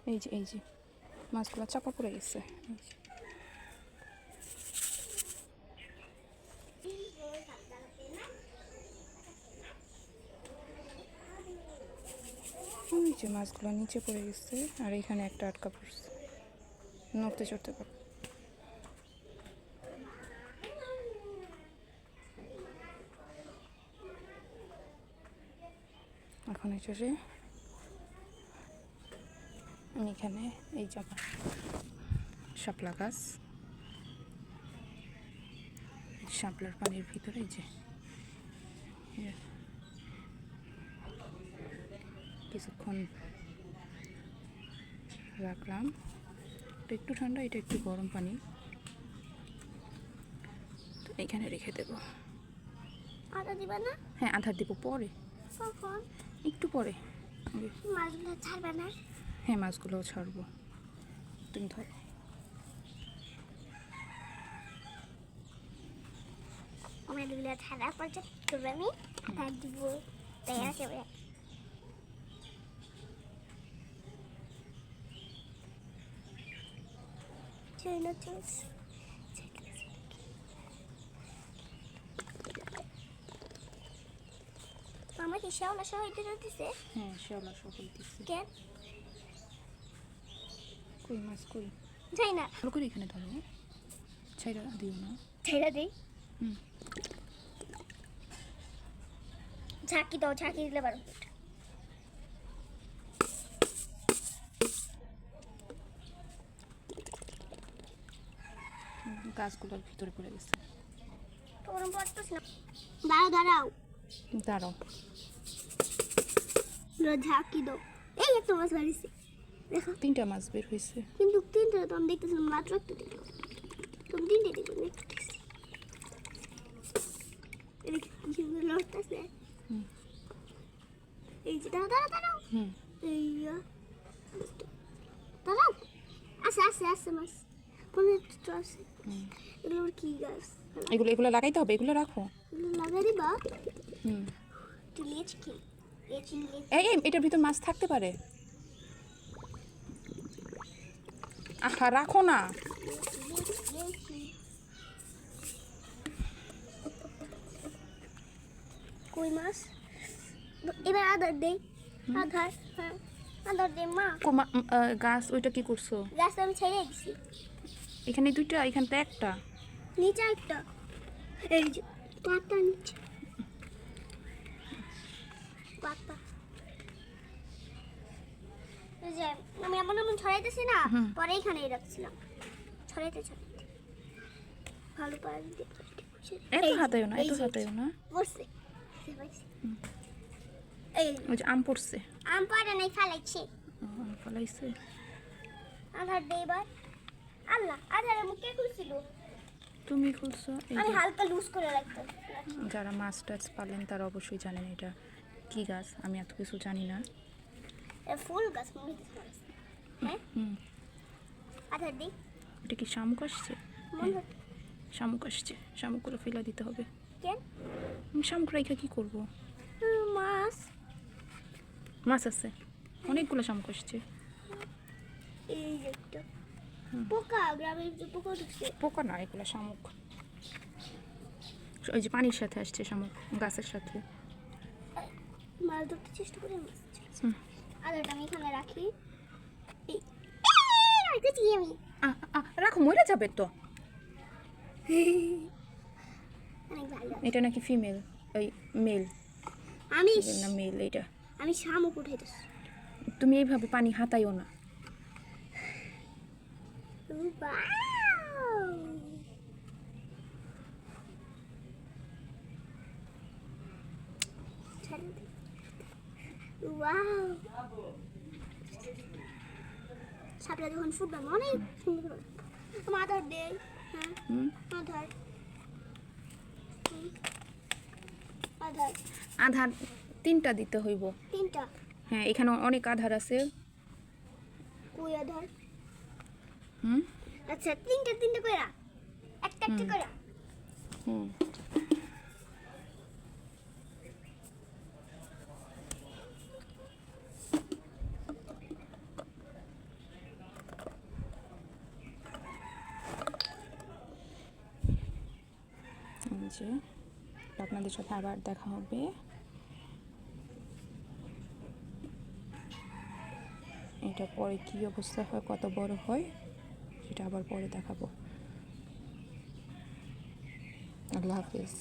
এই যে মাছগুলো চাপা পড়ে গেছে। এই যে মাছগুলো নিচে পড়ে গেছে, আর এখানে একটা আটকা পড়ছে, নড়তে চড়তে পারবে। এখন এসে আমি এখানে এই জায়গা শাপলা গাছ, শাপলার পানির ভিতরে যে কিছুক্ষণ রাখলাম। এটা একটু ঠান্ডা, এটা একটু গরম পানি, তো এখানে রেখে দেবো। আদা দিবা না? হ্যাঁ, আধার দিব পরে, কখন? একটু পরে। মাছগুলো ছাড়বে না? হ্যাঁ, মাছগুলোও ছাড়বো, তুমি ধরো। মাছগুলো ছাড়ার পর করবে আমি আদা দিব, তাই আসবে। মামা কি শেওলা সহ এটা দিতেছে? হ্যাঁ, শেওলা সহ দিতেছে। কেন? কই মাছ কই? যাই না, ভালো করে এখানে ধরো, ছাইরা দিও না। ছেড়ে দিই। ঝাঁকি দাও, ঝাঁকি দিলে পারো। গাছগুলোর ভিতরে পড়ে গেছে। তোর পড়তেছ না, দাঁড়াও দাঁড়াও দাঁড়াও, ঝাঁকি দাও। এই একটা মাছ বাড়িছে, দেখো 3টা মাছ বের হয়েছে। কিন্তু 3টা তো আমি দেখতেছিলাম, মাত্র একটা দেখো। তুমি 3টে দেখো, এদিকে কি সুন্দর লড়তেছে। এই যে দাঁড়াও দাঁড়াও দাঁড়াও, এই দাঁড়াও, আস্তে আস্তে আস্তে মাছ মনে হচ্ছে আছে। এগুলো কি গাছ? এগুলো লাগাইতে হবে, এগুলো রাখো। এগুলো লাগাই দিবা? কি এই এটার ভিতর মাছ থাকতে পারে। আহা, রাখো না। কই মাছ? এবার আধার দেই, আধার, হ্যাঁ আধার দে মা। গাছ ওইটা কি করছো? গাছ আমি ছেড়ে দিছি। এখানে 2টা, এখানটা একটা, নিচে একটা, এই যে পাতা নিচে পাতা। এই যে আমি এমন ছড়াইতেছি না, পরে এখানেই রাখছিলাম, ছড়াইতে ভালো পারে দিতে। এত হাতায়ও না, এত হাতায়ও না। বসে এই ওই যে আম পড়ছে। আম পারে নাই, ফালাইছে। ফলাইছে। আধার দে এবার। আল্লাহ, আধারে মুখে খুলছিল, তুমি খুলছো। আমি হালকা লুজ করে রাখতে। যারা মাছ টাছ পালেন তারা অবশ্যই জানেন এটা কি গাছ, আমি এত কিছু জানি না। ফুল গাছ মনে হচ্ছে। হ্যাঁ, আধার দে। এটা কি শামুক আসছে? শামুক আসছে, শামুকগুলো ফেলে দিতে হবে। কেন? শামুক রেখে কি করব? মাছ আছে, অনেকগুলো শামুক আসছে। এই যে একটা পোকা, গ্রামের যে পোকা ঢুকছে। পোকা না, এগুলো শামুক। ওই যে পানির সাথে আসছে শামুক, গাছের সাথে। মাছ ধরতে চেষ্টা করে মাছ। আধারটা আমি এখানে রাখি। রাখতেছি আমি। রাখো, মরে যাবে তো। অনেক ভালো। এটা নাকি ফিমেল, ওই মেল। আমি না মেল এটা। আমি শামুক উঠাইতেছি। তুমি এইভাবে পানি হাতাইও না। সাপলা যখন ফুটবে অনেক সুন্দর। আধার দে। হ্যাঁ, আধার আধার আধার 3টা দিতে হইব। 3টা? হ্যাঁ, এখানে অনেক আধার আছে। কই আধার? আচ্ছা, 3টা কইরা, একটা একটা কইরা। যে আপনাদের সাথে আবার দেখা হবে। এটা পরে কী অবস্থা হয়, কত বড় হয় সেটা আবার পরে দেখাবো। আল্লাহ হাফিজ।